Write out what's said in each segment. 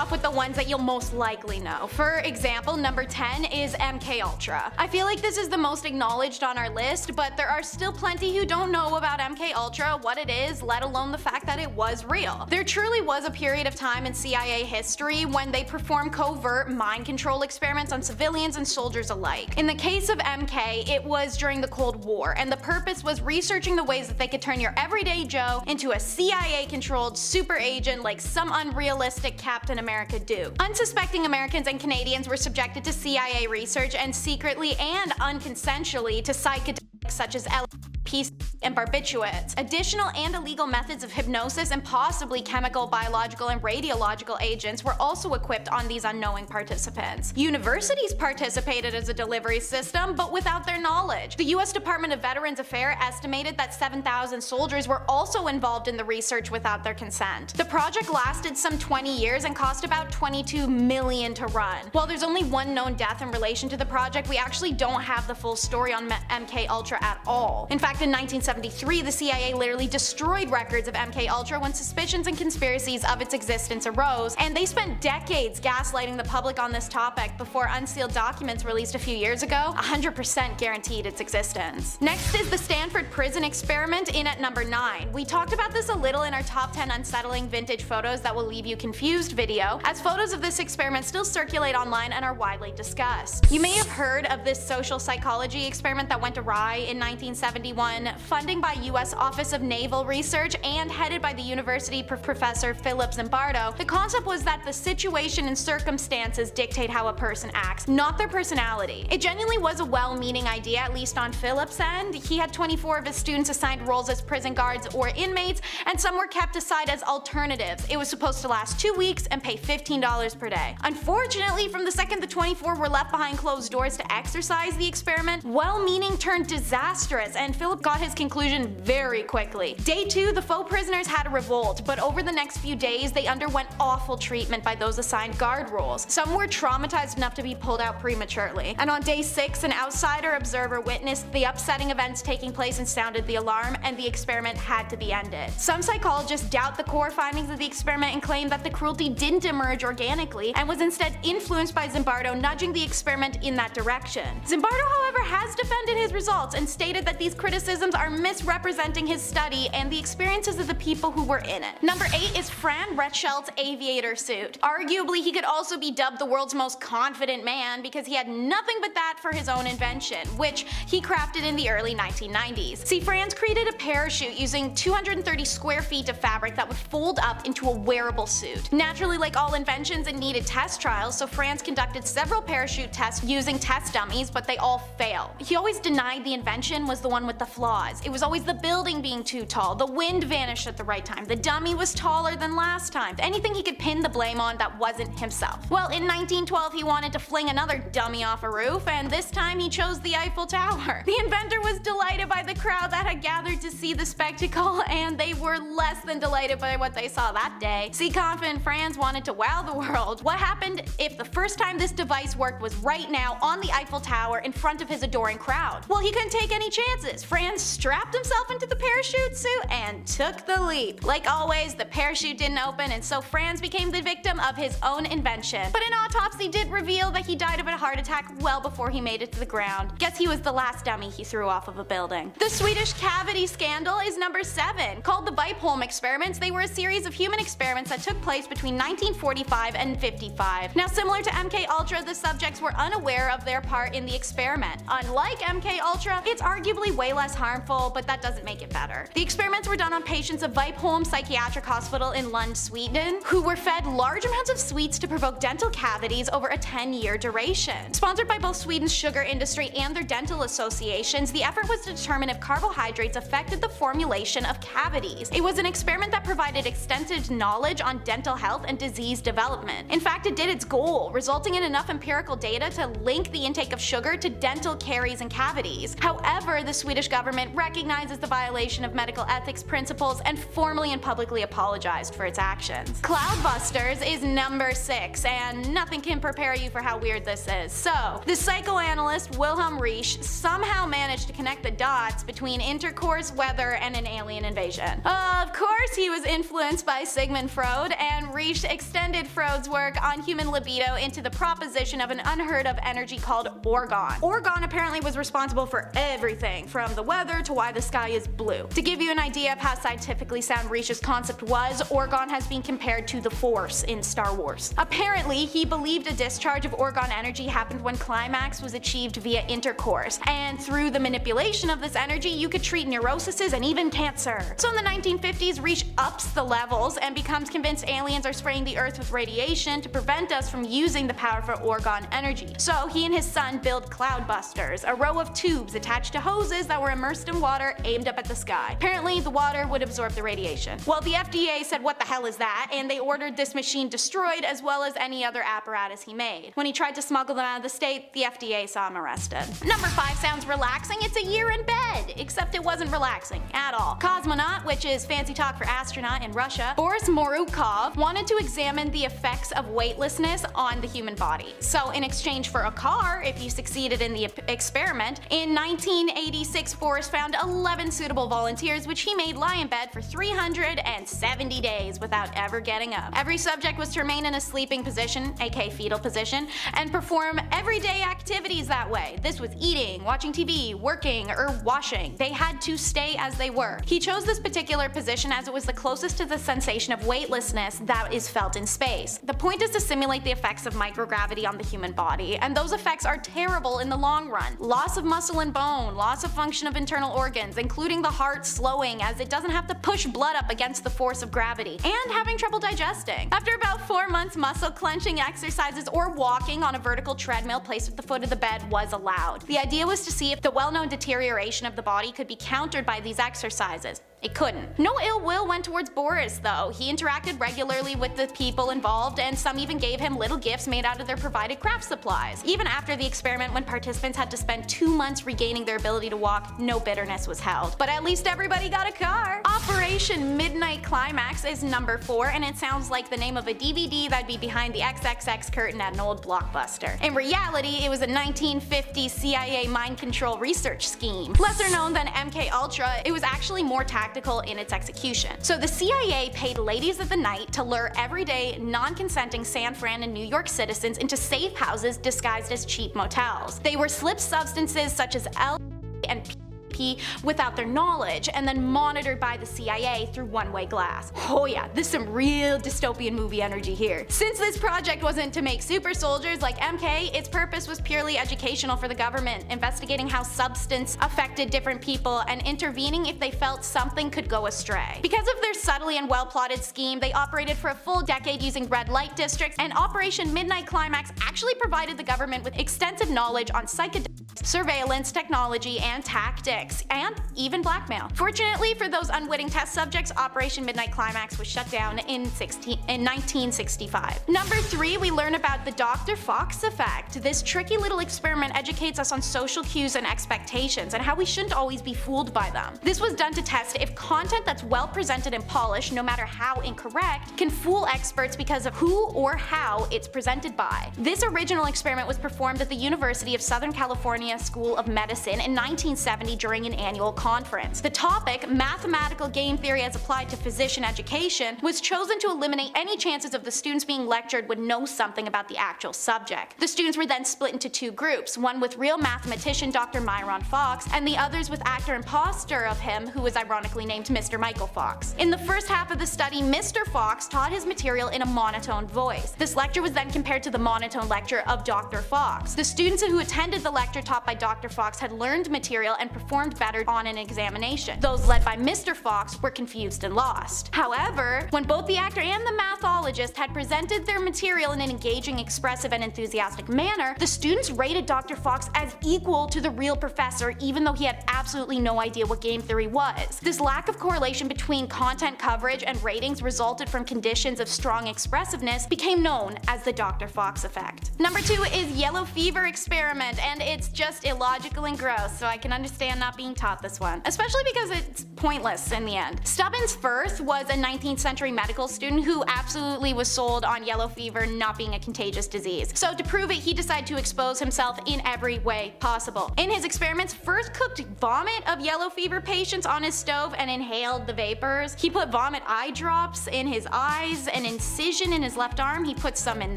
off with the ones that you'll most likely know. For example, number 10 is MK Ultra. I feel like this is the most acknowledged on our list, but there are still plenty who don't know about MK Ultra, what it is, let alone the fact that it was real. There truly was a period of time in CIA history when they performed covert mind control experiments on civilians and soldiers alike. In the case of MK, it was during the Cold War, and the purpose was researching the ways that they could turn your everyday Joe into a CIA-controlled super agent like some unrealistic Captain America do. Unsuspecting Americans and Canadians were subjected to CIA research and secretly and unconsensually to psychedelics such as LSD and barbiturates. Additional and illegal methods of hypnosis and possibly chemical, biological, and radiological agents were also equipped on these unknowing participants. Universities participated as a delivery system, but without their knowledge. The US Department of Veterans Affairs estimated that 7,000 soldiers were also involved in the research without their consent. The project lasted some 20 years and cost about $22 million to run. While there's only one known death in relation to the project, we actually don't have the full story on MK Ultra at all. In fact, in 1973, the CIA literally destroyed records of MK Ultra when suspicions and conspiracies of its existence arose, and they spent decades gaslighting the public on this topic before unsealed documents released a few years ago 100% guaranteed its existence. Next is the Stanford prison experiment, in at number 9. We talked about this a little in our top 10 unsettling vintage photos that will leave you confused video, as photos of this experiment still circulate online and are widely discussed. You may have heard of this social psychology experiment that went awry in 1971, funding by US Office of Naval Research and headed by the university professor Philip Zimbardo. The concept was that the situation and circumstances dictate how a person acts, not their personality. It genuinely was a well-meaning idea, at least on Philip's end. He had 24 of his students assigned roles as prison guards or inmates, and some were kept aside as alternatives. It was supposed to last 2 weeks and pay $15 per day. Unfortunately, from the second the 24 were left behind closed doors to exercise the experiment, well-meaning turned disastrous, and Philip got his conclusion very quickly. Day 2, the faux prisoners had a revolt, but over the next few days they underwent awful treatment by those assigned guard roles. Some were traumatized enough to be pulled out prematurely. And on day 6, an outsider observer witnessed the upsetting events taking place and sounded the alarm, and the experiment had to be ended. Some psychologists doubt the core findings of the experiment and claim that the cruelty didn't emerge organically and was instead influenced by Zimbardo nudging the experiment in that direction. Zimbardo, however, has defended his results and stated that these criticisms are misrepresenting his study and the experiences of the people who were in it. Number 8 is Franz Reichelt's aviator suit. Arguably, he could also be dubbed the world's most confident man because he had nothing but that for his own invention, which he crafted in the early 1990s. See, Franz created a parachute using 230 square feet of fabric that would fold up into a wearable suit. Naturally, like all inventions, it needed test trials, so Franz conducted several parachute tests using test dummies, but they all failed. He always denied the invention was the one with the flaws. It was always the building being too tall, the wind vanished at the right time, the dummy was taller than last time, anything he could pin the blame on that wasn't himself. Well, in 1912 he wanted to fling another dummy off a roof, and this time he chose the Eiffel Tower. The inventor was delighted by the crowd that had gathered to see the spectacle, and they were less than delighted by what they saw that day. See, confident Franz wanted to wow the world. What happened if the first time this device worked was right now on the Eiffel Tower in front of his adoring crowd? Well, he couldn't take any chances. Franz strapped himself into the parachute suit and took the leap. Like always, the parachute didn't open, and so Franz became the victim of his own invention. But an autopsy did reveal that he died of a heart attack well before he made it to the ground. Guess he was the last dummy he threw off of a building. The Swedish cavity scandal is number 7. Called the Bipolm experiments, they were a series of human experiments that took place between 1945 and 55. Now, similar to MK Ultra, the subjects were unaware of their part in the experiment. Unlike MK Ultra, it's arguably way less harmful, but that doesn't make it better. The experiments were done on patients of Bipolm Psychiatric Hospital in Lund, Sweden, who were fed large amounts of sweets to provoke dental cavities over a 10-year duration. Sponsored by both Sweden's sugar industry and their dental associations, the effort was to determine if carbohydrates affected the formulation of cavities. It was an experiment that provided extensive knowledge on dental health and disease development. In fact, it did its goal, resulting in enough empirical data to link the intake of sugar to dental caries and cavities. However, the Swedish government government recognizes the violation of medical ethics principles and formally and publicly apologized for its actions. Cloudbusters is number 6, and nothing can prepare you for how weird this is. So, the psychoanalyst Wilhelm Reich somehow managed to connect the dots between intercourse, weather, and an alien invasion. Of course, he was influenced by Sigmund Freud, and Reich extended Freud's work on human libido into the proposition of an unheard of energy called orgone. Orgone apparently was responsible for everything, from the weather to why the sky is blue. To give you an idea of how scientifically sound Reich's concept was, orgone has been compared to the Force in Star Wars. Apparently, he believed a discharge of orgone energy happened when climax was achieved via intercourse, and through the manipulation of this energy, you could treat neuroses and even cancer. So in the 1950s, Reich ups the levels and becomes convinced aliens are spraying the Earth with radiation to prevent us from using the powerful orgone energy. So he and his son build Cloudbusters, a row of tubes attached to hoses that were immersed in water aimed up at the sky. Apparently, the water would absorb the radiation. Well, the FDA said, "What the hell is that?" and they ordered this machine destroyed, as well as any other apparatus he made. When he tried to smuggle them out of the state, the FDA saw him arrested. Number 5 sounds relaxing. It's a year in bed, except it wasn't relaxing at all. Cosmonaut, which is fancy talk for astronaut in Russia, Boris Morukov wanted to examine the effects of weightlessness on the human body. So in exchange for a car, if you succeeded in the experiment, in 1986 Boris found 11 suitable volunteers, which he made lie in bed for 370 days without ever getting up. Every subject was to remain in a sleeping position, aka fetal position, and perform everyday activities that way. This was eating, watching TV, working, or washing. They had to stay as they were. He chose this particular position as it was the closest to the sensation of weightlessness that is felt in space. The point is to simulate the effects of microgravity on the human body, and those effects are terrible in the long run. Loss of muscle and bone, loss of function of internal organs, including the heart slowing as it doesn't have to push blood up against the force of gravity, and having trouble digesting. After about 4 months, muscle clenching exercises or walking on a vertical treadmill placed at the foot of the bed was allowed. The idea was to see if the well-known deterioration of the body could be countered by these exercises. It couldn't. No ill will went towards Boris though. He interacted regularly with the people involved, and some even gave him little gifts made out of their provided craft supplies. Even after the experiment, when participants had to spend 2 months regaining their ability to walk, no bitterness was held. But at least everybody got a car! Operation Midnight Climax is number 4, and it sounds like the name of a DVD that'd be behind the XXX curtain at an old Blockbuster. In reality, it was a 1950s CIA mind control research scheme. Lesser known than MKUltra, it was actually more tactical in its execution. So the CIA paid ladies of the night to lure everyday, non-consenting San Fran and New York citizens into safe houses disguised as cheap motels. They were slipped substances such as L and P without their knowledge, and then monitored by the CIA through one-way glass. Oh yeah, this is some real dystopian movie energy here. Since this project wasn't to make super soldiers like MK, its purpose was purely educational for the government, investigating how substance affected different people and intervening if they felt something could go astray. Because of their subtly and well-plotted scheme, they operated for a full decade using red light districts, and Operation Midnight Climax actually provided the government with extensive knowledge on psychedelics, surveillance technology, and tactics, and even blackmail. Fortunately for those unwitting test subjects, Operation Midnight Climax was shut down in 1965. Number 3, we learn about the Dr. Fox effect. This tricky little experiment educates us on social cues and expectations, and how we shouldn't always be fooled by them. This was done to test if content that's well presented and polished, no matter how incorrect, can fool experts because of who or how it's presented by. This original experiment was performed at the University of Southern California School of Medicine in 1970 during an annual conference. The topic, mathematical game theory as applied to physician education, was chosen to eliminate any chances of the students being lectured would know something about the actual subject. The students were then split into 2 groups, one with real mathematician Dr. Myron Fox, and the others with actor imposter of him, who was ironically named Mr. Michael Fox. In the first half of the study, Mr. Fox taught his material in a monotone voice. This lecture was then compared to the monotone lecture of Dr. Fox. The students who attended the lecture taught by Dr. Fox had learned material and performed better on an examination. Those led by Mr. Fox were confused and lost. However, when both the actor and the mathologist had presented their material in an engaging, expressive, and enthusiastic manner, the students rated Dr. Fox as equal to the real professor, even though he had absolutely no idea what game theory was. This lack of correlation between content coverage and ratings resulted from conditions of strong expressiveness became known as the Dr. Fox effect. Number 2 is yellow fever experiment, and it's just illogical and gross, so I can understand not being taught this one. Especially because it's pointless in the end. Stubbins Firth was a 19th century medical student who absolutely was sold on yellow fever not being a contagious disease. So to prove it, he decided to expose himself in every way possible. In his experiments, Firth cooked vomit of yellow fever patients on his stove and inhaled the vapors. He put vomit eye drops in his eyes, an incision in his left arm, he put some in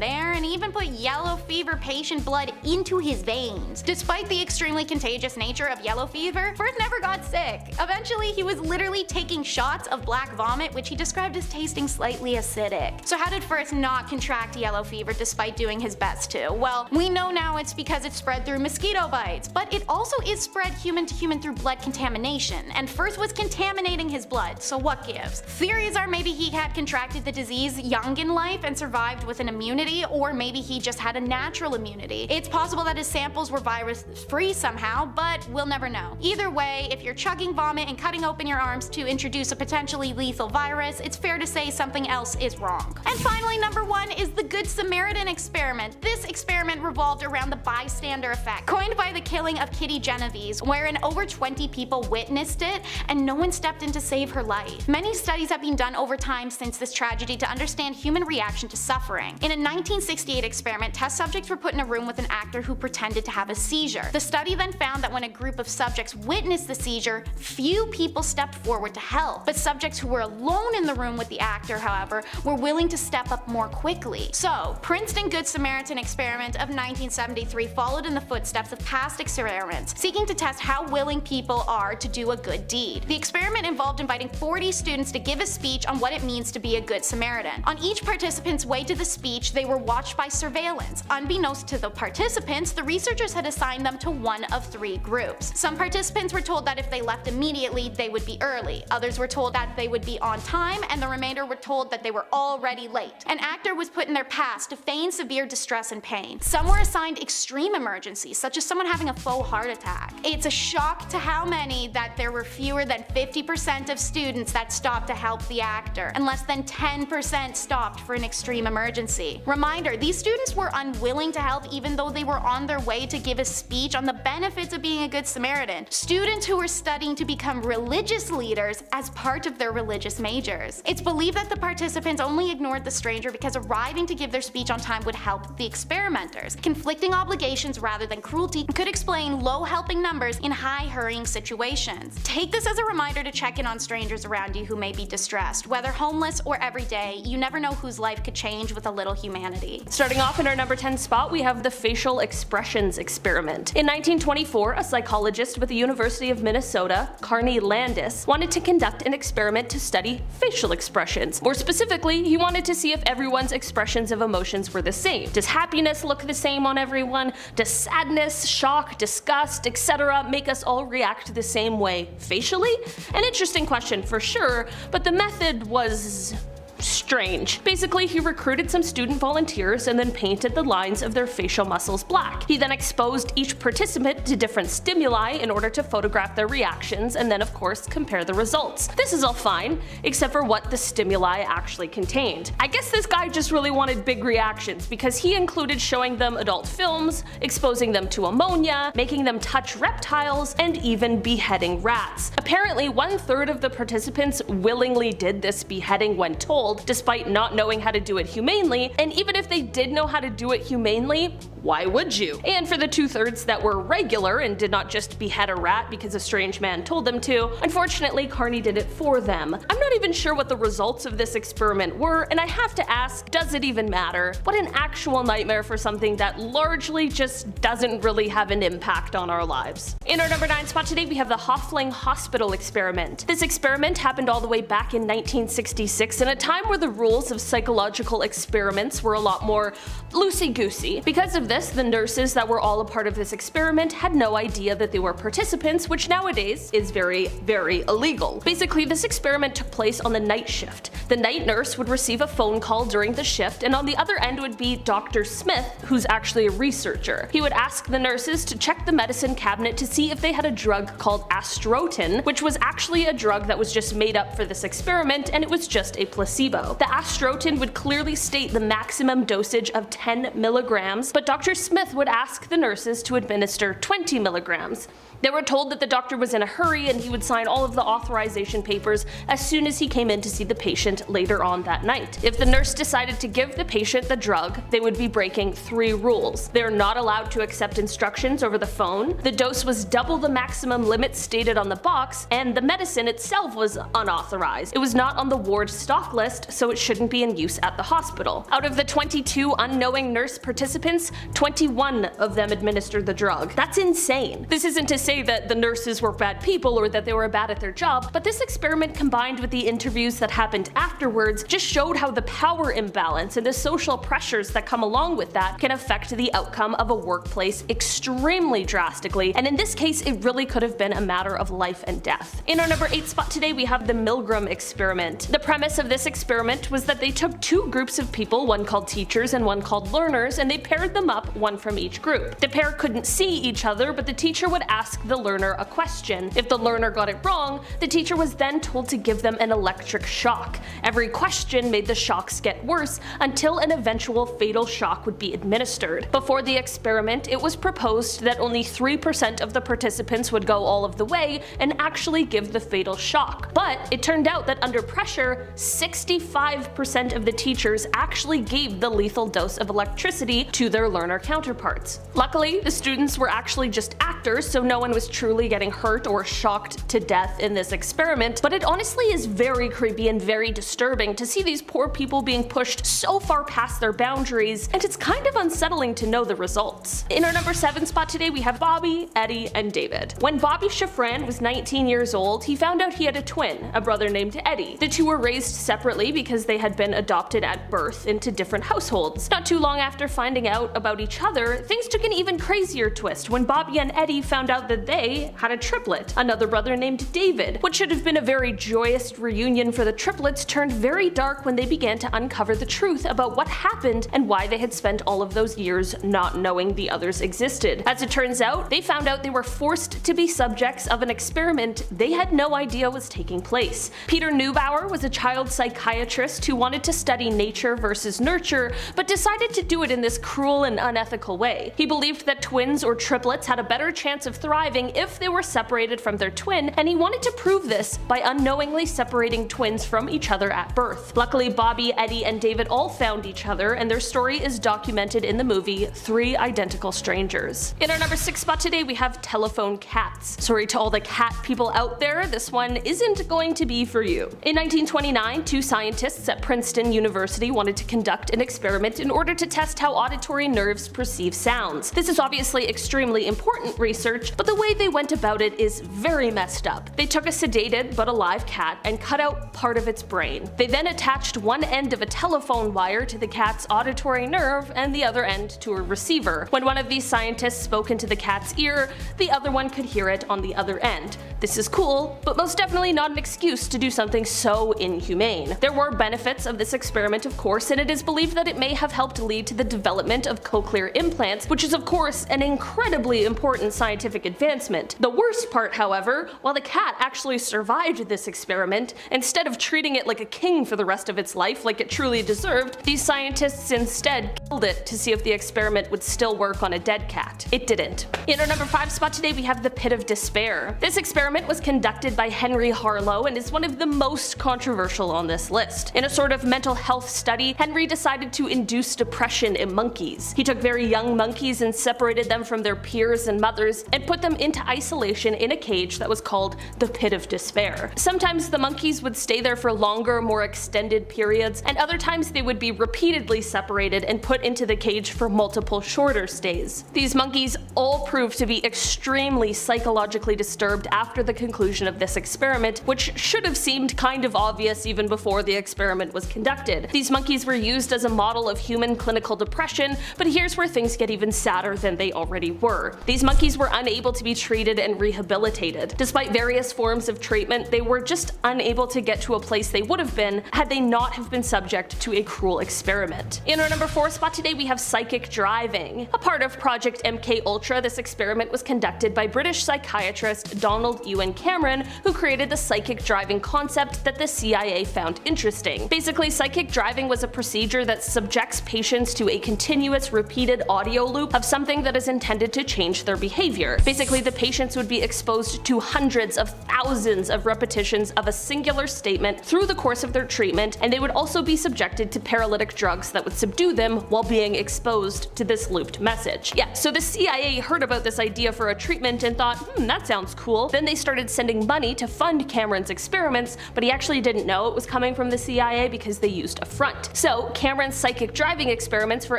there, and he even put yellow fever patient blood into his veins. Despite the extremely contagious nature of yellow fever, Firth never got sick. Eventually, he was literally taking shots of black vomit, which he described as tasting slightly acidic. So how did Firth not contract yellow fever despite doing his best to? Well, we know now it's because it's spread through mosquito bites, but it also is spread human to human through blood contamination, and Firth was contaminating his blood, so what gives? Theories are maybe he had contracted the disease young in life and survived with an immunity, or maybe he just had a natural immunity. It's possible that his samples were virus-free somehow, but we'll never know. Either way, if you're chugging vomit and cutting open your arms to introduce a potentially lethal virus, it's fair to say something else is wrong. And finally, number 1 is the Good Samaritan experiment. This experiment revolved around the bystander effect, coined by the killing of Kitty Genovese, wherein over 20 people witnessed it and no one stepped in to save her life. Many studies have been done over time since this tragedy to understand human reaction to suffering. In a 1968 experiment, test subjects were put in a room with an actor who pretended to have a seizure. The study then found that when a group of subjects witnessed the seizure, few people stepped forward to help. But subjects who were alone in the room with the actor, however, were willing to step up more quickly. So, Princeton Good Samaritan experiment of 1973 followed in the footsteps of past experiments, seeking to test how willing people are to do a good deed. The experiment involved inviting 40 students to give a speech on what it means to be a Good Samaritan. On each participant's way to the speech, they were watched by surveillance. Unbeknownst to the participants, the researchers had assigned them to one of 3 groups. Some participants were told that if they left immediately, they would be early. Others were told that they would be on time, and the remainder were told that they were already late. An actor was put in their past to feign severe distress and pain. Some were assigned extreme emergencies, such as someone having a faux heart attack. It's a shock to how many that there were fewer than 50% of students that stopped to help the actor, and less than 10% stopped for an extreme emergency. Reminder, these students were unwilling to help even though they were on their way to give a speech on the benefits of being a Good Samaritan. Students who were studying to become religious leaders as part of their religious majors. It's believed that the participants only ignored the stranger because arriving to give their speech on time would help the experimenters. Conflicting obligations rather than cruelty could explain low helping numbers in high hurrying situations. Take this as a reminder to check in on strangers around you who may be distressed. Whether homeless or everyday, you never know whose life could change with a little humanity. Starting off in our number 10 spot, we have the facial expressions experiment. In 1924, a psychologist with the University of Minnesota, Carney Landis, wanted to conduct an experiment to study facial expressions. More specifically, he wanted to see if everyone's expressions of emotions were the same. Does happiness look the same on everyone? Does sadness, shock, disgust, etc. make us all react the same way facially? An interesting question for sure, but the method was strange. Basically, he recruited some student volunteers and then painted the lines of their facial muscles black. He then exposed each participant to different stimuli in order to photograph their reactions and then of course compare the results. This is all fine, except for what the stimuli actually contained. I guess this guy just really wanted big reactions because he included showing them adult films, exposing them to ammonia, making them touch reptiles, and even beheading rats. Apparently, 1/3 of the participants willingly did this beheading when told, despite not knowing how to do it humanely, and even if they did know how to do it humanely, why would you? And for the 2/3 that were regular and did not just behead a rat because a strange man told them to, unfortunately Carney did it for them. I'm not even sure what the results of this experiment were, and I have to ask, does it even matter? What an actual nightmare for something that largely just doesn't really have an impact on our lives. In our number 9 spot today, we have the Hofling Hospital experiment. This experiment happened all the way back in 1966 in a time where the rules of psychological experiments were a lot more loosey-goosey. Because of this, the nurses that were all a part of this experiment had no idea that they were participants, which nowadays is very, very illegal. Basically, this experiment took place on the night shift. The night nurse would receive a phone call during the shift, and on the other end would be Dr. Smith, who's actually a researcher. He would ask the nurses to check the medicine cabinet to see if they had a drug called astrotin, which was actually a drug that was just made up for this experiment, and it was just a placebo. placebo. The astrotin would clearly state the maximum dosage of 10 milligrams, but Dr. Smith would ask the nurses to administer 20 milligrams. They were told that the doctor was in a hurry and he would sign all of the authorization papers as soon as he came in to see the patient later on that night. If the nurse decided to give the patient the drug, they would be breaking 3 rules. They are not allowed to accept instructions over the phone, the dose was double the maximum limit stated on the box, and the medicine itself was unauthorized. It was not on the ward stock list, so it shouldn't be in use at the hospital. Out of the 22 unknowing nurse participants, 21 of them administered the drug. That's insane. This isn't to say that the nurses were bad people or that they were bad at their job, but this experiment combined with the interviews that happened afterwards just showed how the power imbalance and the social pressures that come along with that can affect the outcome of a workplace extremely drastically, and in this case it really could have been a matter of life and death. In our number 8 spot today we have the Milgram experiment. The premise of this experiment was that they took 2 groups of people, one called teachers and one called learners, and they paired them up, one from each group. The pair couldn't see each other, but the teacher would ask the learner a question. If the learner got it wrong, the teacher was then told to give them an electric shock. Every question made the shocks get worse until an eventual fatal shock would be administered. Before the experiment, it was proposed that only 3% of the participants would go all of the way and actually give the fatal shock. But it turned out that under pressure, 65% of the teachers actually gave the lethal dose of electricity to their learner counterparts. Luckily, the students were actually just actors, so no one was truly getting hurt or shocked to death in this experiment, but it honestly is very creepy and very disturbing to see these poor people being pushed so far past their boundaries, and it's kind of unsettling to know the results. In our number 7 spot today we have Bobby, Eddie, and David. When Bobby Shafran was 19 years old, he found out he had a twin, a brother named Eddie. The two were raised separately because they had been adopted at birth into different households. Not too long after finding out about each other, things took an even crazier twist when Bobby and Eddie found out that they had a triplet, another brother named David. What should have been a very joyous reunion for the triplets turned very dark when they began to uncover the truth about what happened and why they had spent all of those years not knowing the others existed. As it turns out, they found out they were forced to be subjects of an experiment they had no idea was taking place. Peter Neubauer was a child psychiatrist who wanted to study nature versus nurture, but decided to do it in this cruel and unethical way. He believed that twins or triplets had a better chance of thriving if they were separated from their twin, and he wanted to prove this by unknowingly separating twins from each other at birth. Luckily, Bobby, Eddie, and David all found each other, and their story is documented in the movie 3 Identical Strangers. In our number 6 spot today we have telephone cats. Sorry to all the cat people out there, this one isn't going to be for you. In 1929, 2 scientists at Princeton University wanted to conduct an experiment in order to test how auditory nerves perceive sounds. This is obviously extremely important research, but the way they went about it is very messed up. They took a sedated but alive cat and cut out part of its brain. They then attached one end of a telephone wire to the cat's auditory nerve and the other end to a receiver. When one of these scientists spoke into the cat's ear, the other one could hear it on the other end. This is cool, but most definitely not an excuse to do something so inhumane. There were benefits of this experiment, of course, and it is believed that it may have helped lead to the development of cochlear implants, which is of course an incredibly important scientific advancement. The worst part, however, while the cat actually survived this experiment, instead of treating it like a king for the rest of its life like it truly deserved, these scientists instead killed it to see if the experiment would still work on a dead cat. It didn't. In our number 5 spot today we have the Pit of Despair. This experiment was conducted by Henry Harlow and is one of the most controversial on this list. In a sort of mental health study, Henry decided to induce depression in monkeys. He took very young monkeys and separated them from their peers and mothers and put them into isolation in a cage that was called the Pit of Despair. Sometimes the monkeys would stay there for longer, more extended periods, and other times they would be repeatedly separated and put into the cage for multiple shorter stays. These monkeys all proved to be extremely psychologically disturbed after the conclusion of this experiment, which should have seemed kind of obvious even before the experiment was conducted. These monkeys were used as a model of human clinical depression, but here's where things get even sadder than they already were. These monkeys were unable to to be treated and rehabilitated. Despite various forms of treatment, they were just unable to get to a place they would have been had they not have been subject to a cruel experiment. In our number 4 spot today, we have psychic driving. A part of Project MKUltra, this experiment was conducted by British psychiatrist Donald Ewan Cameron, who created the psychic driving concept that the CIA found interesting. Basically, psychic driving was a procedure that subjects patients to a continuous repeated audio loop of something that is intended to change their behavior. Basically, the patients would be exposed to hundreds of thousands of repetitions of a singular statement through the course of their treatment, and they would also be subjected to paralytic drugs that would subdue them while being exposed to this looped message. Yeah, so the CIA heard about this idea for a treatment and thought, that sounds cool. Then they started sending money to fund Cameron's experiments, but he actually didn't know it was coming from the CIA because they used a front. So Cameron's psychic driving experiments for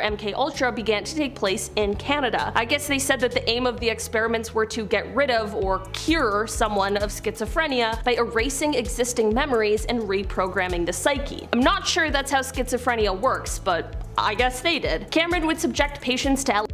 MKUltra began to take place in Canada. I guess they said that the aim of the experiments were to get rid of or cure someone of schizophrenia by erasing existing memories and reprogramming the psyche. I'm not sure that's how schizophrenia works, but I guess they did. Cameron would subject patients to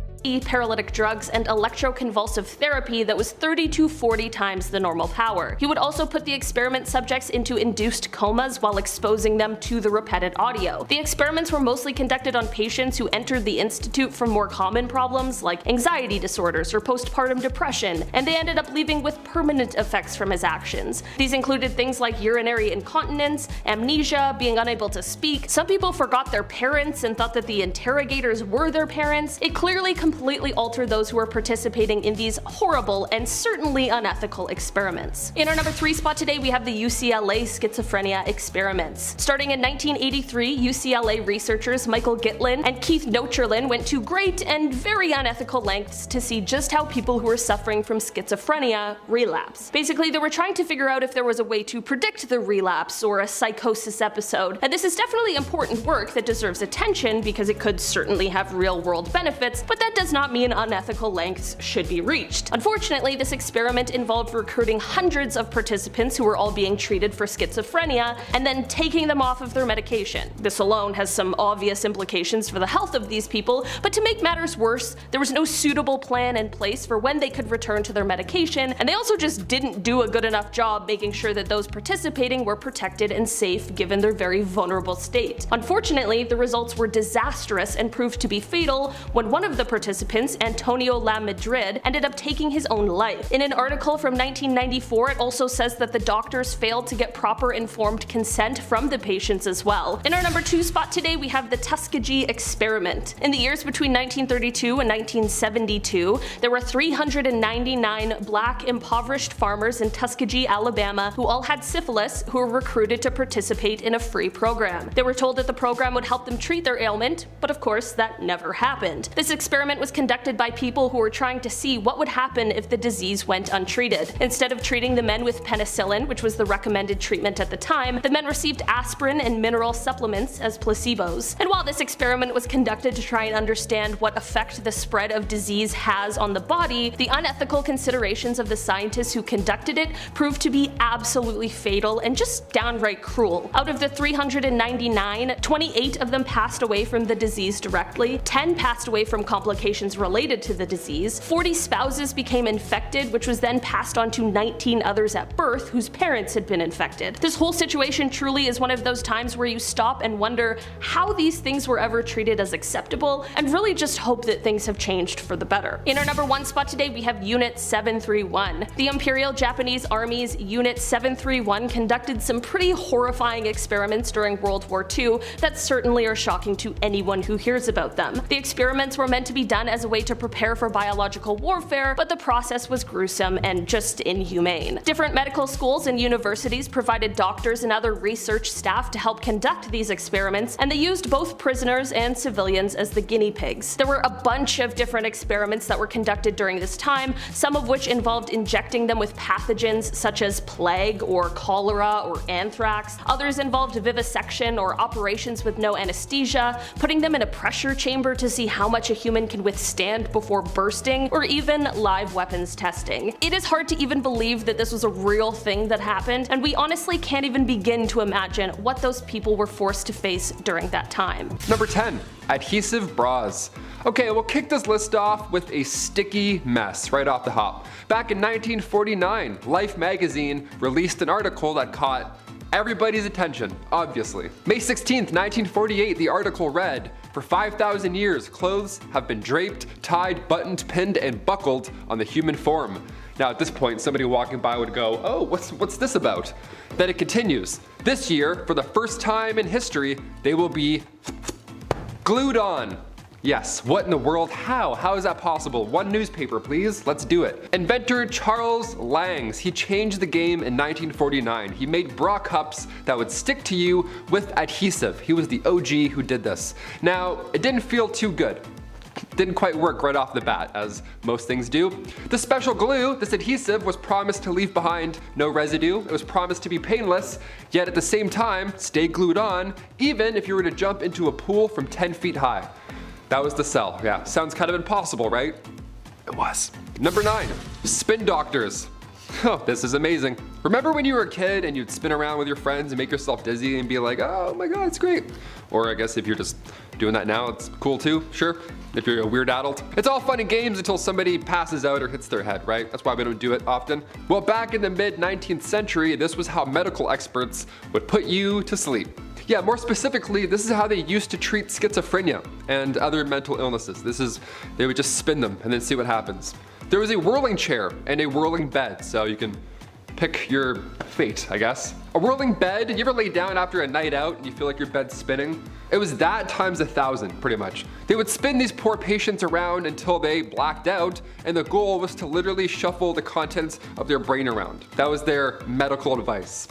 paralytic drugs and electroconvulsive therapy that was 30 to 40 times the normal power. He would also put the experiment subjects into induced comas while exposing them to the repeated audio. The experiments were mostly conducted on patients who entered the institute from more common problems like anxiety disorders or postpartum depression, and they ended up leaving with permanent effects from his actions. These included things like urinary incontinence, amnesia, being unable to speak. Some people forgot their parents and thought that the interrogators were their parents. It clearly completely altered those who were participating in these horrible and certainly unethical experiments. In our number 3 spot today, we have the UCLA schizophrenia experiments. Starting in 1983, UCLA researchers Michael Gitlin and Keith Nocherlin went to great and very unethical lengths to see just how people who were suffering from schizophrenia relapse. Basically, they were trying to figure out if there was a way to predict the relapse or a psychosis episode, and this is definitely important work that deserves attention because it could certainly have real-world benefits, but that does not mean unethical lengths should be reached. Unfortunately, this experiment involved recruiting hundreds of participants who were all being treated for schizophrenia and then taking them off of their medication. This alone has some obvious implications for the health of these people, but to make matters worse, there was no suitable plan in place for when they could return to their medication, and they also just didn't do a good enough job making sure that those participating were protected and safe given their very vulnerable state. Unfortunately, the results were disastrous and proved to be fatal when one of the participants, Antonio La Madrid, ended up taking his own life. In an article from 1994, it also says that the doctors failed to get proper informed consent from the patients as well. In our number 2 spot today, we have the Tuskegee experiment. In the years between 1932 and 1972, there were 399 black impoverished farmers in Tuskegee, Alabama, who all had syphilis, who were recruited to participate in a free program. They were told that the program would help them treat their ailment, but of course that never happened. This experiment was conducted by people who were trying to see what would happen if the disease went untreated. Instead of treating the men with penicillin, which was the recommended treatment at the time, the men received aspirin and mineral supplements as placebos. And while this experiment was conducted to try and understand what effect the spread of disease has on the body, the unethical considerations of the scientists who conducted it proved to be absolutely fatal and just downright cruel. Out of the 399, 28 of them passed away from the disease directly, 10 passed away from complications related to the disease, 40 spouses became infected, which was then passed on to 19 others at birth whose parents had been infected. This whole situation truly is one of those times where you stop and wonder how these things were ever treated as acceptable, and really just hope that things have changed for the better. In our number 1 spot today, we have Unit 731. The Imperial Japanese Army's Unit 731 conducted some pretty horrifying experiments during World War II that certainly are shocking to anyone who hears about them. The experiments were meant to be done as a way to prepare for biological warfare, but the process was gruesome and just inhumane. Different medical schools and universities provided doctors and other research staff to help conduct these experiments, and they used both prisoners and civilians as the guinea pigs. There were a bunch of different experiments that were conducted during this time, some of which involved injecting them with pathogens such as plague or cholera or anthrax. Others involved vivisection or operations with no anesthesia, putting them in a pressure chamber to see how much a human can withstand before bursting, or even live weapons testing. It is hard to even believe that this was a real thing that happened, and we honestly can't even begin to imagine what those people were forced to face during that time. Number 10. Adhesive bras. Okay, we'll kick this list off with a sticky mess right off the hop. Back in 1949, Life magazine released an article that caught everybody's attention, obviously. May 16th, 1948, the article read, "For 5,000 years, clothes have been draped, tied, buttoned, pinned, and buckled on the human form." Now at this point, somebody walking by would go, "Oh, what's this about?" Then it continues. "This year, for the first time in history, they will be glued on." Yes, what in the world? How? How is that possible? One newspaper, please. Let's do it. Inventor Charles Langs, he changed the game in 1949. He made bra cups that would stick to you with adhesive. He was the OG who did this. Now, it didn't feel too good. Didn't quite work right off the bat, as most things do. The special glue, this adhesive, was promised to leave behind no residue. It was promised to be painless, yet at the same time, stay glued on, even if you were to jump into a pool from 10 feet high. That was the sell. Yeah, sounds kind of impossible, right? It was. Number 9, spin doctors. Oh, this is amazing. Remember when you were a kid and you'd spin around with your friends and make yourself dizzy and be like, "Oh my god, it's great." Or I guess if you're just doing that now, it's cool too, sure. If you're a weird adult. It's all fun and games until somebody passes out or hits their head, right? That's why we don't do it often. Well, back in the mid-19th century, this was how medical experts would put you to sleep. Yeah, more specifically, this is how they used to treat schizophrenia and other mental illnesses. They would just spin them and then see what happens. There was a whirling chair and a whirling bed, so you can pick your fate, I guess. A whirling bed, you ever lay down after a night out and you feel like your bed's spinning? It was that times 1,000, pretty much. They would spin these poor patients around until they blacked out, and the goal was to literally shuffle the contents of their brain around. That was their medical advice.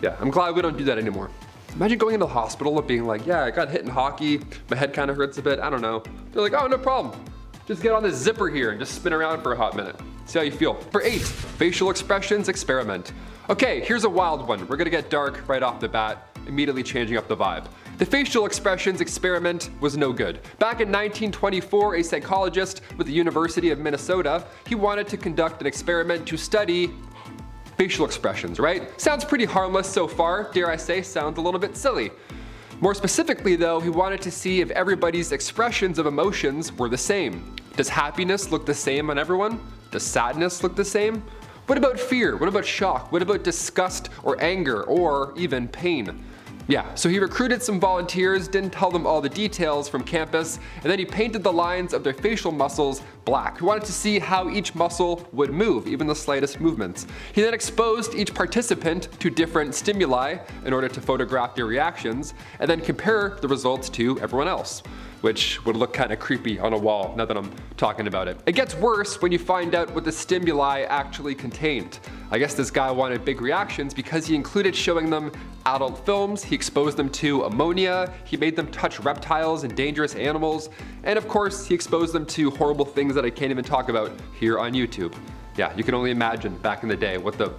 Yeah, I'm glad we don't do that anymore. Imagine going into the hospital and being like, "Yeah, I got hit in hockey, my head kind of hurts a bit, I don't know." They're like, "Oh, no problem. Just get on this zipper here and just spin around for a hot minute. See how you feel." For 8, facial expressions experiment. Okay, here's a wild one. We're gonna get dark right off the bat, immediately changing up the vibe. The facial expressions experiment was no good. Back in 1924, a psychologist with the University of Minnesota, he wanted to conduct an experiment to study facial expressions, right? Sounds pretty harmless so far, dare I say, sounds a little bit silly. More specifically though, he wanted to see if everybody's expressions of emotions were the same. Does happiness look the same on everyone? Does sadness look the same? What about fear? What about shock? What about disgust or anger or even pain? Yeah, so he recruited some volunteers, didn't tell them all the details from campus, and then he painted the lines of their facial muscles black. He wanted to see how each muscle would move, even the slightest movements. He then exposed each participant to different stimuli in order to photograph their reactions, and then compare the results to everyone else, which would look kind of creepy on a wall now that I'm talking about it. It gets worse when you find out what the stimuli actually contained. I guess this guy wanted big reactions because he included showing them adult films, he exposed them to ammonia, he made them touch reptiles and dangerous animals, and of course he exposed them to horrible things that I can't even talk about here on YouTube. Yeah, you can only imagine back in the day what the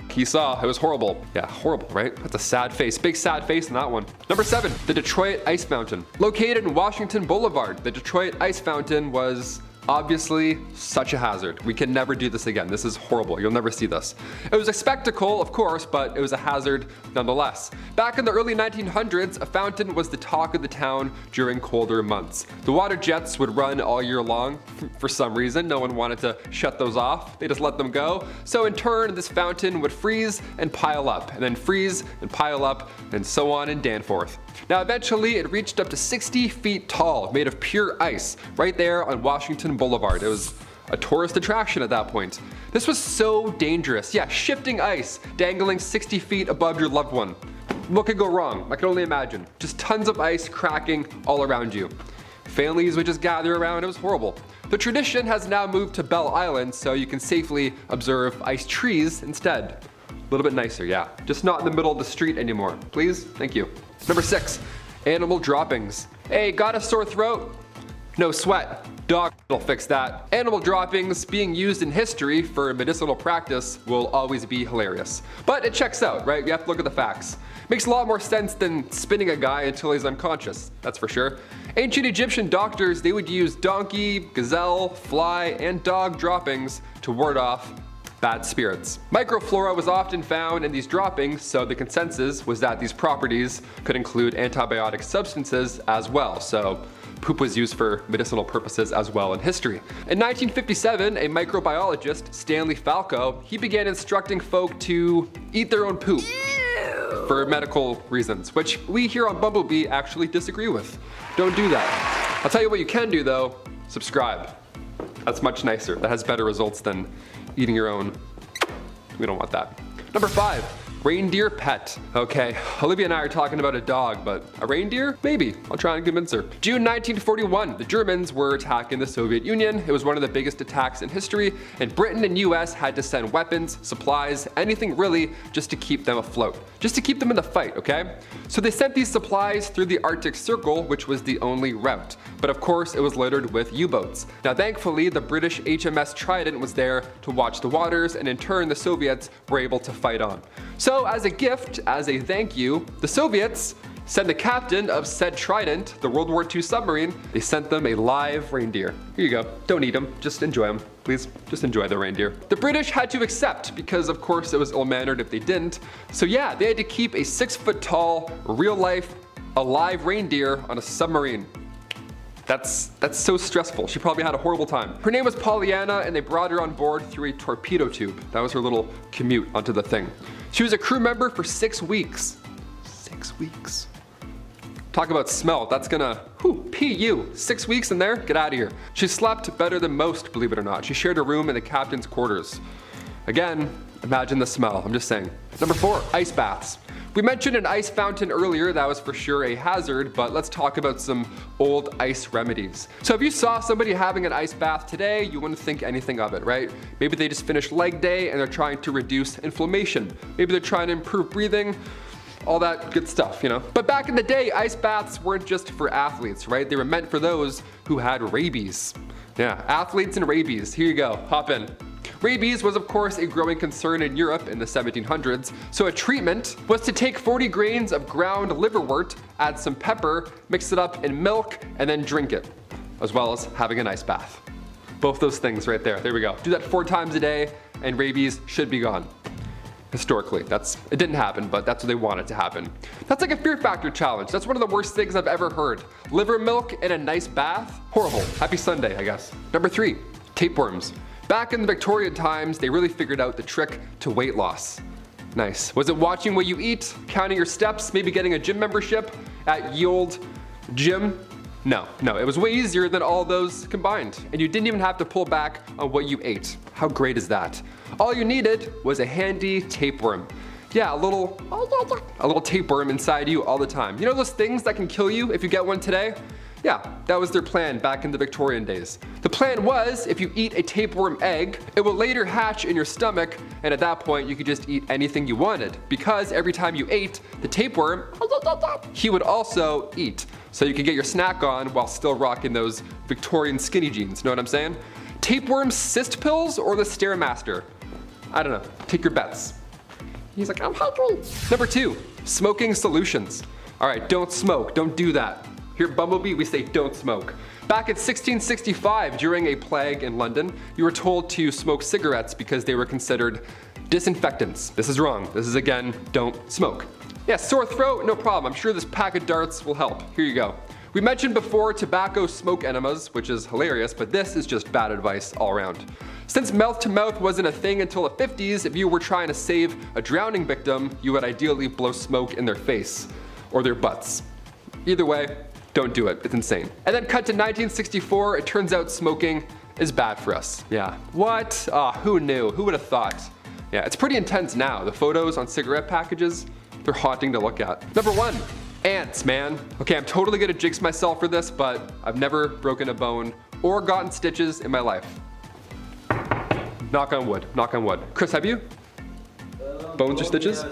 he saw. It was horrible. Yeah, horrible, right? That's a sad face. Big sad face in that one. Number 7, the Detroit Ice Fountain. Located in Washington Boulevard, the Detroit Ice Fountain was obviously such a hazard. We can never do this again. This is horrible. You'll never see this. It was a spectacle, of course, but it was a hazard nonetheless. Back in the early 1900s, a fountain was the talk of the town during colder months. The water jets would run all year long for some reason. No one wanted to shut those off. They just let them go. So in turn, this fountain would freeze and pile up, and then freeze and pile up, and so on and Danforth. Now eventually it reached up to 60 feet tall, made of pure ice, right there on Washington Boulevard. It was a tourist attraction at that point. This was so dangerous. Yeah, shifting ice, dangling 60 feet above your loved one. What could go wrong? I can only imagine. Just tons of ice cracking all around you. Families would just gather around. It was horrible. The tradition has now moved to Bell Island, so you can safely observe ice trees instead. A little bit nicer, yeah. Just not in the middle of the street anymore. Please? Thank you. Number 6, animal droppings. Hey, got a sore throat? No sweat. Dog will fix that. Animal droppings being used in history for medicinal practice will always be hilarious. But it checks out, right? You have to look at the facts. Makes a lot more sense than spinning a guy until he's unconscious, that's for sure. Ancient Egyptian doctors, they would use donkey, gazelle, fly, and dog droppings to ward off bad spirits. Microflora was often found in these droppings, so the consensus was that these properties could include antibiotic substances as well. So Poop was used for medicinal purposes as well in history. In 1957, a microbiologist, Stanley Falco, he began instructing folk to eat their own poop for medical reasons, which we here on Bumblebee actually disagree with. Don't do that. I'll tell you what you can do though, subscribe. That's much nicer. That has better results than eating your own. We don't want that. Number 5. Reindeer pet. Okay, Olivia and I are talking about a dog, but a reindeer? Maybe. I'll try and convince her. June 1941, the Germans were attacking the Soviet Union. It was one of the biggest attacks in history, and Britain and US had to send weapons, supplies, anything really, just to keep them afloat. Just to keep them in the fight, okay? So they sent these supplies through the Arctic Circle, which was the only route. But of course, it was littered with U-boats. Now thankfully, the British HMS Trident was there to watch the waters, and in turn, the Soviets were able to fight on. So as a gift, as a thank you, the Soviets sent the captain of said Trident, the World War II submarine, they sent them a live reindeer. Here you go. Don't eat them, just enjoy them. Please, just enjoy the reindeer. The British had to accept because of course it was ill-mannered if they didn't. So yeah, they had to keep a 6-foot-tall, real-life, alive reindeer on a submarine. That's so stressful. She probably had a horrible time. Her name was Pollyanna and they brought her on board through a torpedo tube. That was her little commute onto the thing. She was a crew member for 6 weeks. 6 weeks. Talk about smell. That's gonna, PU. 6 weeks in there? Get out of here. She slept better than most, believe it or not. She shared a room in the captain's quarters. Again, imagine the smell. I'm just saying. Number 4, ice baths. We mentioned an ice fountain earlier, that was for sure a hazard, but let's talk about some old ice remedies. So if you saw somebody having an ice bath today, you wouldn't think anything of it, right? Maybe they just finished leg day and they're trying to reduce inflammation. Maybe they're trying to improve breathing, all that good stuff, you know? But back in the day, ice baths weren't just for athletes, right? They were meant for those who had rabies. Yeah, athletes and rabies, here you go, hop in. Rabies was of course a growing concern in Europe in the 1700s, so a treatment was to take 40 grains of ground liverwort, add some pepper, mix it up in milk, and then drink it, as well as having an ice bath. Both those things right there, there we go. Do that 4 times a day and rabies should be gone. Historically, it didn't happen, but that's what they wanted to happen. That's like a fear factor challenge. That's one of the worst things I've ever heard. Liver milk and a nice bath? Horrible. Happy Sunday, I guess. Number 3, tapeworms. Back in the Victorian times, they really figured out the trick to weight loss. Nice. Was it watching what you eat, counting your steps, maybe getting a gym membership at ye old gym? No, it was way easier than all those combined. And you didn't even have to pull back on what you ate. How great is that? All you needed was a handy tapeworm. Yeah, a little tapeworm inside you all the time. You know those things that can kill you if you get one today? Yeah, that was their plan back in the Victorian days. The plan was, if you eat a tapeworm egg, it will later hatch in your stomach, and at that point you could just eat anything you wanted, because every time you ate, the tapeworm, he would also eat. So you could get your snack on while still rocking those Victorian skinny jeans, know what I'm saying? Tapeworm cyst pills or the Stairmaster? I don't know, take your bets. He's like, I'm hungry. Number 2, smoking solutions. All right, don't smoke, don't do that. Here at Bumblebee, we say don't smoke. Back in 1665, during a plague in London, you were told to smoke cigarettes because they were considered disinfectants. This is wrong. This is, again, don't smoke. Yeah, sore throat, no problem. I'm sure this pack of darts will help. Here you go. We mentioned before tobacco smoke enemas, which is hilarious, but this is just bad advice all around. Since mouth-to-mouth wasn't a thing until the 50s, if you were trying to save a drowning victim, you would ideally blow smoke in their face or their butts. Either way, don't do it, it's insane. And then cut to 1964, it turns out smoking is bad for us. Yeah, what? Who knew? Who would have thought? Yeah, it's pretty intense now. The photos on cigarette packages, they're haunting to look at. Number 1, ants, man. Okay, I'm totally gonna jinx myself for this, but I've never broken a bone or gotten stitches in my life. Knock on wood, knock on wood. Chris, have you? Bones or stitches?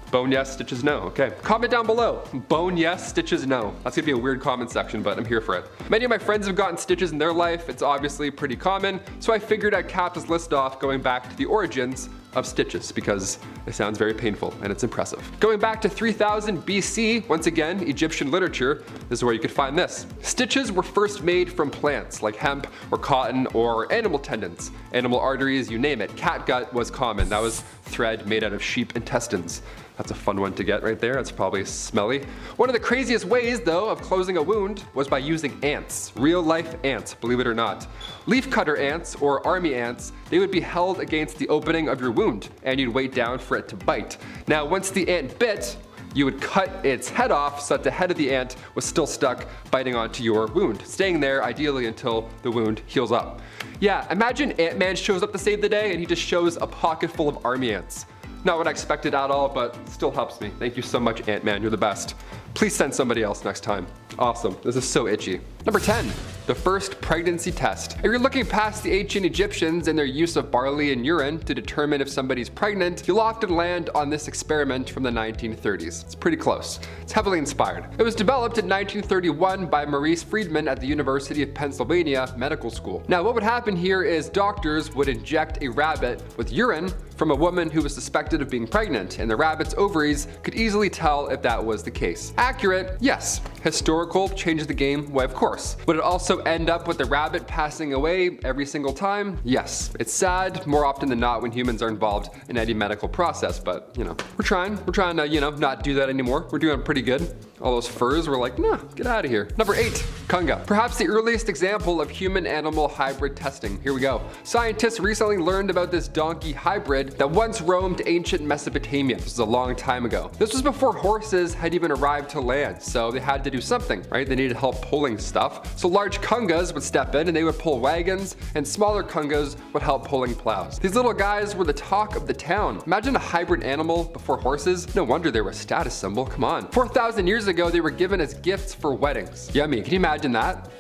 Bone yes, stitches no. Okay. Comment down below. Bone yes, stitches no. That's gonna be a weird comment section, but I'm here for it. Many of my friends have gotten stitches in their life. It's obviously pretty common, so I figured I'd cap this list off going back to the origins of stitches because it sounds very painful and it's impressive. Going back to 3000 BC, once again, Egyptian literature, this is where you could find this. Stitches were first made from plants like hemp or cotton or animal tendons, animal arteries, you name it. Catgut was common. That was thread made out of sheep intestines. That's a fun one to get right there. That's probably smelly. One of the craziest ways, though, of closing a wound was by using ants. Real life ants, believe it or not. Leafcutter ants, or army ants, they would be held against the opening of your wound, and you'd wait down for it to bite. Now, once the ant bit, you would cut its head off so that the head of the ant was still stuck biting onto your wound, staying there ideally until the wound heals up. Yeah, imagine Ant-Man shows up to save the day and he just shows a pocket full of army ants. Not what I expected at all, but still helps me. Thank you so much, Ant-Man, you're the best. Please send somebody else next time. Awesome, this is so itchy. Number 10, the first pregnancy test. If you're looking past the ancient Egyptians and their use of barley and urine to determine if somebody's pregnant, you'll often land on this experiment from the 1930s. It's pretty close. It's heavily inspired. It was developed in 1931 by Maurice Friedman at the University of Pennsylvania Medical School. Now, what would happen here is doctors would inject a rabbit with urine from a woman who was suspected of being pregnant, and the rabbit's ovaries could easily tell if that was the case. Accurate? Yes. Historical? Changed the game? Why, of course. Would it also end up with the rabbit passing away every single time? Yes. It's sad more often than not when humans are involved in any medical process, but we're trying to, not do that anymore. We're doing pretty good. All those furs were like, nah, get out of here. Number 8, kunga. Perhaps the earliest example of human-animal hybrid testing. Here we go. Scientists recently learned about this donkey hybrid that once roamed ancient Mesopotamia. This was a long time ago. This was before horses had even arrived to land, so they had to do something, right? They needed help pulling stuff. So large kungas would step in and they would pull wagons, and smaller kungas would help pulling plows. These little guys were the talk of the town. Imagine a hybrid animal before horses. No wonder they were a status symbol, come on. 4,000 years ago, they were given as gifts for weddings. Yummy, can you imagine that?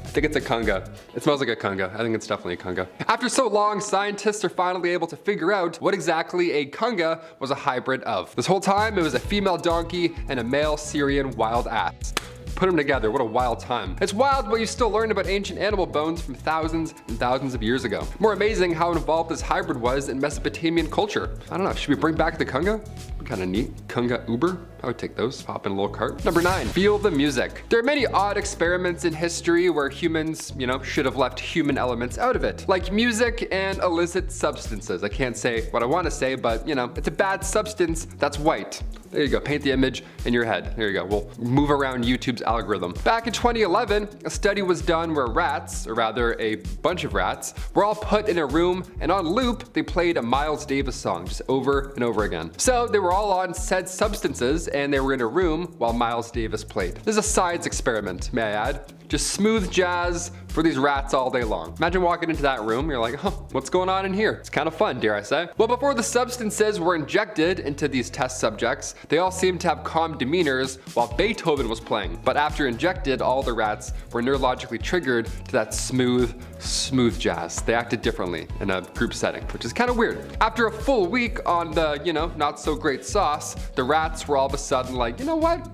I think it's a kunga. It smells like a kunga. I think it's definitely a kunga. After so long, scientists are finally able to figure out what exactly a kunga was a hybrid of. This whole time, it was a female donkey and a male Syrian wild ass. Put them together, what a wild time. It's wild what you still learn about ancient animal bones from thousands and thousands of years ago. More amazing how involved this hybrid was in Mesopotamian culture. I don't know, should we bring back the kunga? Kind of neat. Kunga Uber? I would take those, hop in a little cart. Number 9, feel the music. There are many odd experiments in history where humans, should have left human elements out of it. Like music and illicit substances. I can't say what I want to say, but it's a bad substance that's white. There you go, paint the image in your head. There you go, we'll move around YouTube's algorithm. Back in 2011, a study was done where rats, or rather a bunch of rats, were all put in a room and on loop, they played a Miles Davis song just over and over again. So they were all on said substances and they were in a room while Miles Davis played. This is a science experiment, may I add. Just smooth jazz for these rats all day long. Imagine walking into that room, you're like, huh, what's going on in here? It's kind of fun, dare I say. Well, before the substances were injected into these test subjects, they all seemed to have calm demeanors while Beethoven was playing. But after injected, all the rats were neurologically triggered to that smooth jazz. They acted differently in a group setting, which is kind of weird. After a full week on the, not so great sauce, the rats were all of a sudden like, you know what?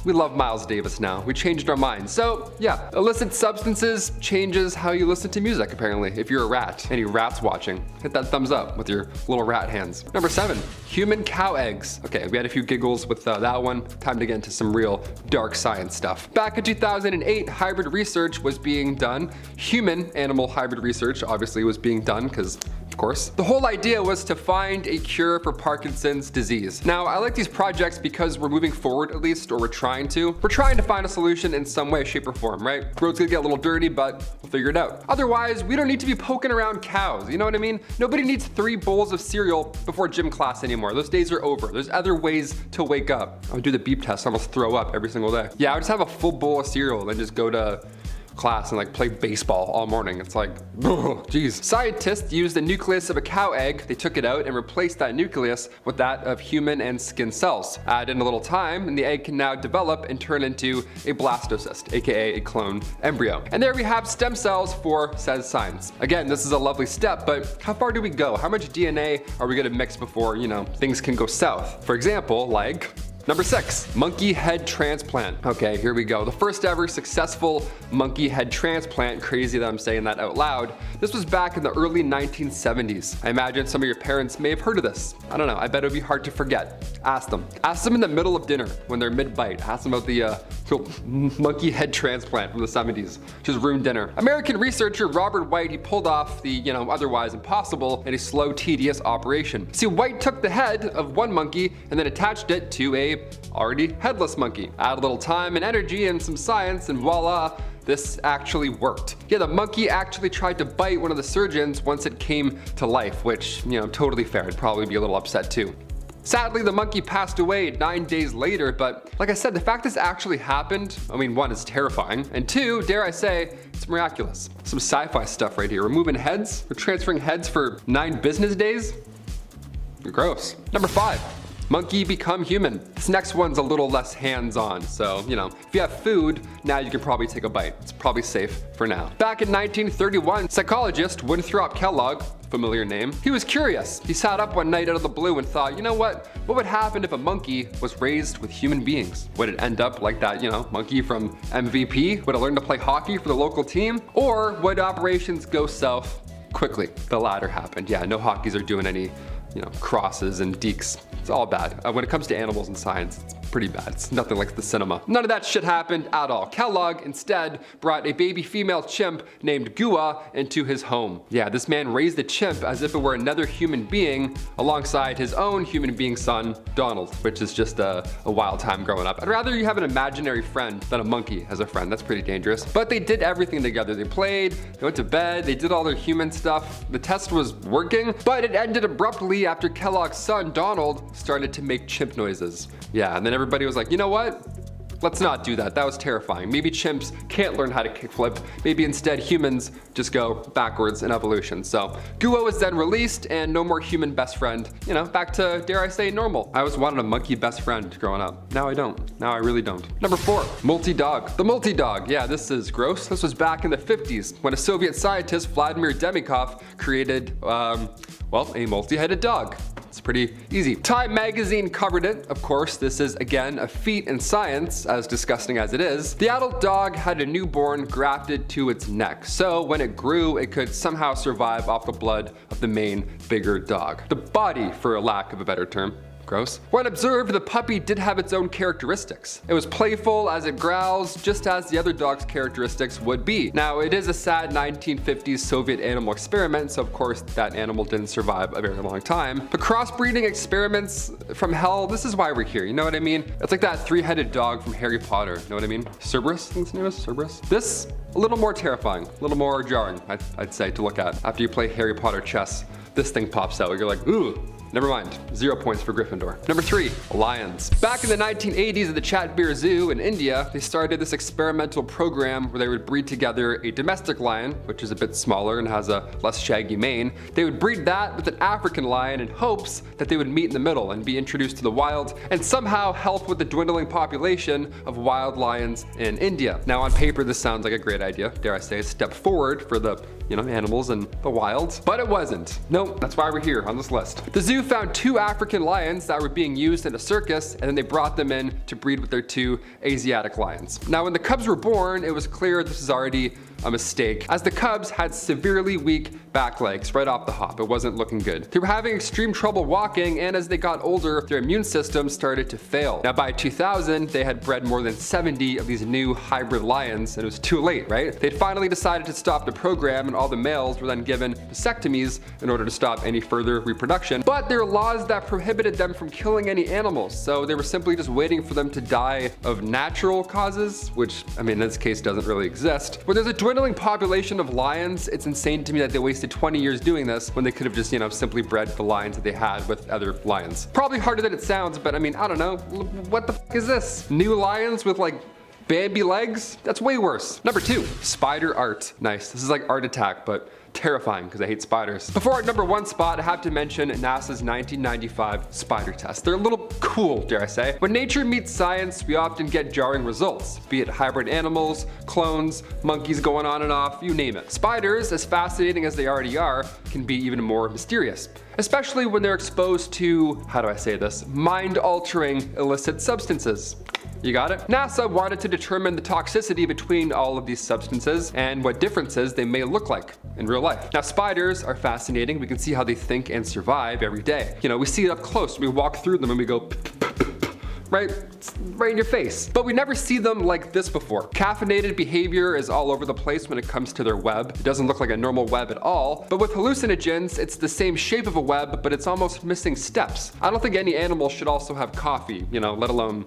We love Miles Davis now. We changed our minds. So yeah, illicit substances changes how you listen to music apparently. If you're a rat, any rats watching, hit that thumbs up with your little rat hands. Number 7, human cow eggs. Okay, we had a few giggles with that one. Time to get into some real dark science stuff. Back in 2008, hybrid research was being done. Human animal hybrid research obviously was being done because of course. The whole idea was to find a cure for Parkinson's disease. Now, I like these projects because we're moving forward at least, or we're trying to. We're trying to find a solution in some way, shape, or form, right? Road's gonna get a little dirty, but we'll figure it out. Otherwise, we don't need to be poking around cows, you know what I mean? Nobody needs 3 bowls of cereal before gym class anymore. Those days are over. There's other ways to wake up. I would do the beep test, I almost throw up every single day. Yeah, I would just have a full bowl of cereal and then just go to class and play baseball all morning. It's like, geez. Scientists used the nucleus of a cow egg. They took it out and replaced that nucleus with that of human and skin cells. Add in a little time and the egg can now develop and turn into a blastocyst, aka a clone embryo. And there we have stem cells for said science. Again, this is a lovely step, but how far do we go? How much DNA are we gonna mix before, things can go south? For example, Number 6, monkey head transplant. Okay, here we go. The first ever successful monkey head transplant. Crazy that I'm saying that out loud. This was back in the early 1970s. I imagine some of your parents may have heard of this. I don't know, I bet it would be hard to forget. Ask them. Ask them in the middle of dinner when they're mid-bite. Ask them about the Cool. Monkey head transplant from the 70s. Just room dinner. American researcher Robert White, he pulled off the, otherwise impossible and a slow, tedious operation. See, White took the head of one monkey and then attached it to a already headless monkey. Add a little time and energy and some science and voila, this actually worked. Yeah, the monkey actually tried to bite one of the surgeons once it came to life, which, totally fair. I'd probably be a little upset too. Sadly, the monkey passed away 9 days later, but like I said, the fact this actually happened, one, is terrifying, and two, dare I say, it's miraculous. Some sci-fi stuff right here. Removing heads? We're transferring heads for 9 business days? Gross. Number 5. Monkey become human. This next one's a little less hands-on, so, if you have food, now you can probably take a bite. It's probably safe for now. Back in 1931, psychologist Winthrop Kellogg, familiar name, he was curious. He sat up one night out of the blue and thought, what would happen if a monkey was raised with human beings? Would it end up like that, monkey from MVP? Would it learn to play hockey for the local team? Or would operations go south quickly? The latter happened. Yeah, no hockeys are doing any crosses and deeks. It's all bad. When it comes to animals and science, it's pretty bad. It's nothing like the cinema. None of that shit happened at all. Kellogg instead brought a baby female chimp named Gua into his home. Yeah, this man raised the chimp as if it were another human being alongside his own human being son, Donald, which is just a wild time growing up. I'd rather you have an imaginary friend than a monkey as a friend. That's pretty dangerous. But they did everything together. They played, they went to bed, they did all their human stuff. The test was working, but it ended abruptly after Kellogg's son, Donald, started to make chimp noises. Yeah, and then everybody was like, you know what? Let's not do that. That was terrifying. Maybe chimps can't learn how to kickflip. Maybe instead humans just go backwards in evolution. So Gua was then released and no more human best friend. Back to, dare I say, normal. I always wanted a monkey best friend growing up. Now I don't. Now I really don't. Number 4, multi-dog. The multi-dog. Yeah, this is gross. This was back in the 50s when a Soviet scientist, Vladimir Demikov, created, a multi-headed dog. It's pretty easy. Time magazine covered it. Of course, this is again a feat in science, as disgusting as it is. The adult dog had a newborn grafted to its neck, so when it grew, it could somehow survive off the blood of the main, bigger dog. The body, for a lack of a better term. Gross. When observed, the puppy did have its own characteristics. It was playful as it growls, just as the other dog's characteristics would be. Now, it is a sad 1950s Soviet animal experiment, so of course that animal didn't survive a very long time. But crossbreeding experiments from hell, this is why we're here, you know what I mean? It's like that 3-headed dog from Harry Potter, you know what I mean? Cerberus, I think his name is Cerberus. This, a little more terrifying, a little more jarring, I'd say, to look at. After you play Harry Potter chess, this thing pops out, you're like, ooh. Never mind, 0 points for Gryffindor. Number 3, lions. Back in the 1980s at the Chatbir Zoo in India, they started this experimental program where they would breed together a domestic lion, which is a bit smaller and has a less shaggy mane. They would breed that with an African lion in hopes that they would meet in the middle and be introduced to the wild and somehow help with the dwindling population of wild lions in India. Now on paper, this sounds like a great idea. Dare I say, a step forward for the animals in the wild, but it wasn't. Nope, that's why we're here on this list. The zoo found 2 African lions that were being used in a circus, and then they brought them in to breed with their 2 Asiatic lions. Now, when the cubs were born, it was clear this was already a mistake, as the cubs had severely weak back legs right off the hop. It wasn't looking good. They were having extreme trouble walking, and as they got older, their immune system started to fail. Now by 2000, they had bred more than 70 of these new hybrid lions, and it was too late, right? They'd finally decided to stop the program, and all the males were then given vasectomies in order to stop any further reproduction. But there were laws that prohibited them from killing any animals, so they were simply just waiting for them to die of natural causes, which, in this case doesn't really exist. Where there's a dwindling population of lions, it's insane to me that they wasted 20 years doing this when they could have just, simply bred the lions that they had with other lions. Probably harder than it sounds, but I don't know. What the fuck is this? New lions with like Bambi legs? That's way worse. Number 2, spider art. Nice. This is like Art Attack, but terrifying because I hate spiders. Before our number 1 spot, I have to mention NASA's 1995 spider test. They're a little cool, dare I say. When nature meets science, we often get jarring results, be it hybrid animals, clones, monkeys going on and off, you name it. Spiders, as fascinating as they already are, can be even more mysterious, especially when they're exposed to, how do I say this, mind-altering illicit substances. You got it? NASA wanted to determine the toxicity between all of these substances and what differences they may look like in real life. Now, spiders are fascinating. We can see how they think and survive every day. We see it up close. We walk through them and we go, right? It's right in your face. But we never see them like this before. Caffeinated behavior is all over the place when it comes to their web. It doesn't look like a normal web at all. But with hallucinogens, it's the same shape of a web, but it's almost missing steps. I don't think any animal should also have coffee, let alone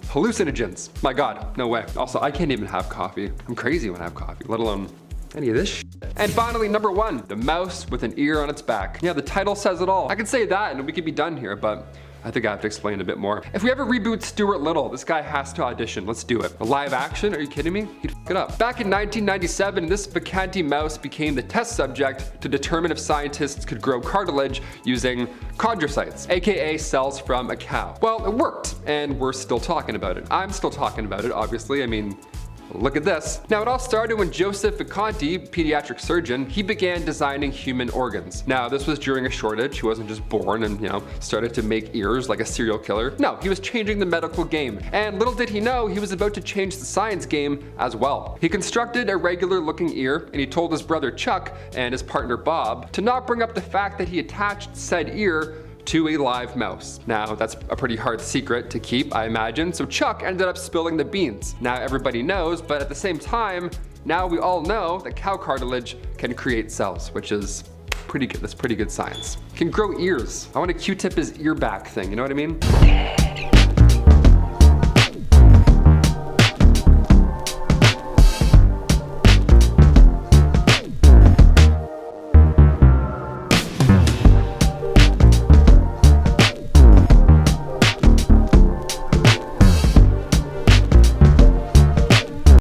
hallucinogens. My God, no way. Also, I can't even have coffee. I'm crazy when I have coffee, let alone any of this shit. And finally, number 1, the mouse with an ear on its back. Yeah, the title says it all. I could say that and we could be done here, but I think I have to explain a bit more. If we ever reboot Stuart Little, this guy has to audition. Let's do it. A live action? Are you kidding me? He'd f it up. Back in 1997, this Vacanti mouse became the test subject to determine if scientists could grow cartilage using chondrocytes, aka cells from a cow. Well, it worked, and we're still talking about it. I'm still talking about it, obviously. I mean, look at this. Now, it all started when Joseph Vacanti, pediatric surgeon, he began designing human organs. Now, this was during a shortage. He wasn't just born and, started to make ears like a serial killer. No, he was changing the medical game. And little did he know, he was about to change the science game as well. He constructed a regular looking ear, and he told his brother Chuck and his partner Bob to not bring up the fact that he attached said ear to a live mouse. Now, that's a pretty hard secret to keep, I imagine, so Chuck ended up spilling the beans. Now everybody knows, but at the same time, now we all know that cow cartilage can create cells, which is pretty good. That's pretty good science. Can grow ears. I want to Q-tip his ear back thing, you know what I mean?